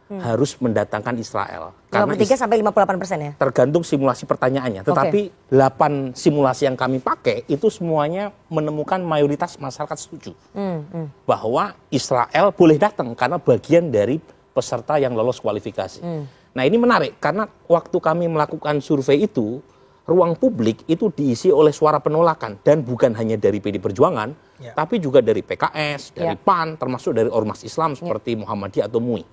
harus mendatangkan Israel. 53 sampai 58% ya? Tergantung simulasi pertanyaannya. Tetapi 8 simulasi yang kami pakai itu semuanya menemukan mayoritas masyarakat setuju bahwa Israel boleh datang karena bagian dari peserta yang lolos kualifikasi. Nah ini menarik karena waktu kami melakukan survei itu, ruang publik itu diisi oleh suara penolakan dan bukan hanya dari PD Perjuangan, tapi juga dari PKS, dari PAN, termasuk dari ormas Islam seperti Muhammadiyah atau MUI.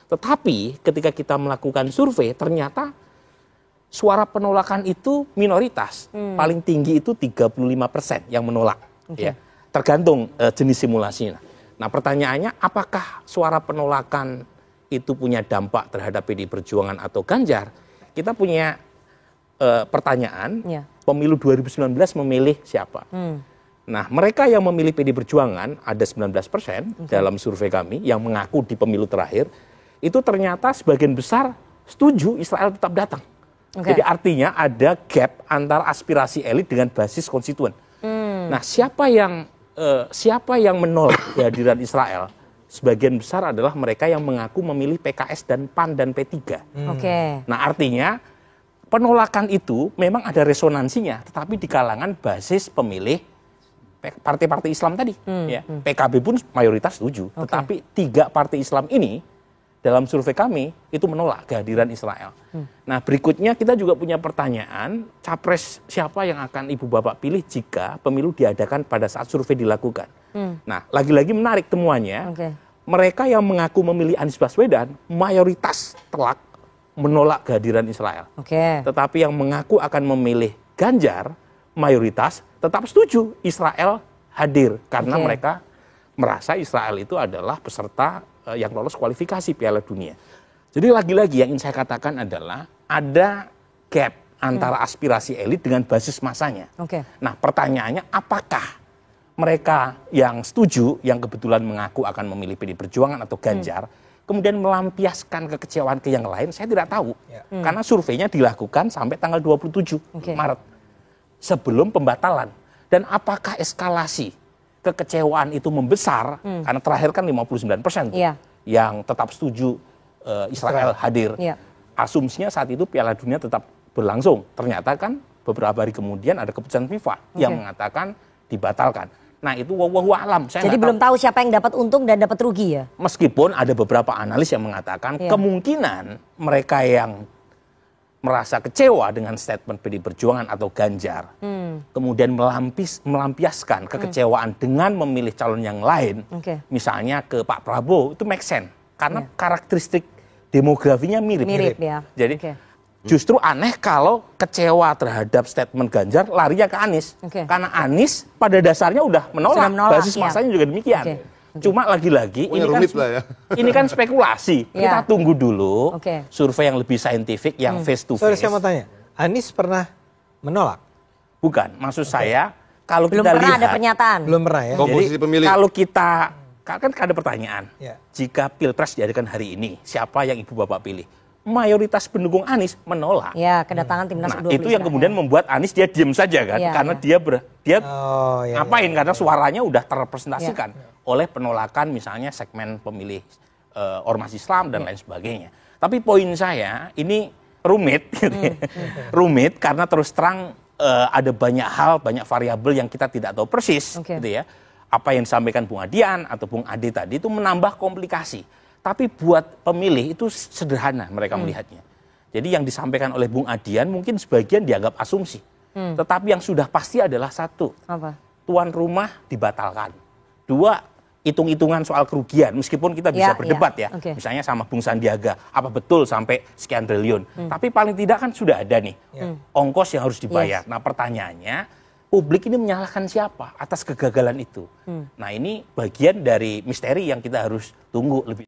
Tetapi ketika kita melakukan survei, ternyata suara penolakan itu minoritas. Paling tinggi itu 35% yang menolak. Ya. Tergantung jenis simulasinya. Nah pertanyaannya, apakah suara penolakan itu punya dampak terhadap PD Perjuangan atau Ganjar? Kita punya pertanyaan, pemilu 2019 memilih siapa? Nah mereka yang memilih PD Perjuangan, ada 19% dalam survei kami yang mengaku di pemilu terakhir, itu ternyata sebagian besar setuju Israel tetap datang. Jadi artinya ada gap antara aspirasi elit dengan basis konstituen. Nah siapa yang menolak kehadiran Israel? Sebagian besar adalah mereka yang mengaku memilih PKS dan PAN dan P3. Nah artinya penolakan itu memang ada resonansinya, tetapi di kalangan basis pemilih partai-partai Islam tadi. PKB pun mayoritas setuju, tetapi 3 partai Islam ini dalam survei kami itu menolak kehadiran Israel. Nah berikutnya kita juga punya pertanyaan, capres siapa yang akan ibu bapak pilih jika pemilu diadakan pada saat survei dilakukan. Nah lagi-lagi menarik temuannya, mereka yang mengaku memilih Anies Baswedan mayoritas telak menolak kehadiran Israel. Tetapi yang mengaku akan memilih Ganjar mayoritas tetap setuju Israel hadir karena mereka merasa Israel itu adalah peserta yang lolos kualifikasi Piala Dunia. Jadi lagi-lagi yang ingin saya katakan adalah ada gap antara aspirasi elit dengan basis masanya. Nah pertanyaannya, apakah mereka yang setuju, yang kebetulan mengaku akan memilih PD Perjuangan atau Ganjar, kemudian melampiaskan kekecewaan ke yang lain? Saya tidak tahu. Karena surveinya dilakukan sampai tanggal 27 Maret. Sebelum pembatalan. Dan apakah eskalasi kekecewaan itu membesar, karena terakhir kan 59% yang tetap setuju Israel hadir. Asumsinya saat itu Piala Dunia tetap berlangsung. Ternyata kan beberapa hari kemudian ada keputusan FIFA yang mengatakan dibatalkan. Nah itu wallahu alam. Jadi belum tahu siapa yang dapat untung dan dapat rugi ya? Meskipun ada beberapa analis yang mengatakan kemungkinan mereka yang merasa kecewa dengan statement PD Perjuangan atau Ganjar, kemudian melampiaskan kekecewaan dengan memilih calon yang lain, misalnya ke Pak Prabowo, itu make sense. Karena karakteristik demografinya mirip. Jadi justru aneh kalau kecewa terhadap statement Ganjar larinya ke Anies. Karena Anies pada dasarnya udah menolak basis masanya juga demikian. Cuma lagi-lagi ini kan spekulasi. Kita tunggu dulu survei yang lebih saintifik, yang face to face. Saya mau tanya, Anies pernah menolak? Bukan, maksud saya kalau belum kita pernah lihat ada pernyataan. Belum pernah ya. Jadi kalau kita kan ada pertanyaan, jika Pilpres diadakan hari ini, siapa yang ibu bapak pilih? Mayoritas pendukung Anies menolak. Kedatangan timnas U20. Nah, itu yang kemudian membuat Anies dia diam saja kan, karena dia ngapain? Karena suaranya udah terrepresentasikan oleh penolakan misalnya segmen pemilih ormas Islam dan lain sebagainya. Tapi poin saya ini rumit, rumit karena terus terang ada banyak hal, banyak variabel yang kita tidak tahu persis, gitu ya. Apa yang disampaikan Bung Adian atau Bung Ade tadi itu menambah komplikasi. Tapi buat pemilih itu sederhana mereka melihatnya. Jadi yang disampaikan oleh Bung Adian mungkin sebagian dianggap asumsi. Tetapi yang sudah pasti adalah satu, tuan rumah dibatalkan. 2, hitung-hitungan soal kerugian. Meskipun kita bisa berdebat ya. Misalnya sama Bung Sandiaga, apa betul sampai sekian triliun. Tapi paling tidak kan sudah ada nih ongkos yang harus dibayar. Nah pertanyaannya, publik ini menyalahkan siapa atas kegagalan itu? Nah ini bagian dari misteri yang kita harus tunggu lebih.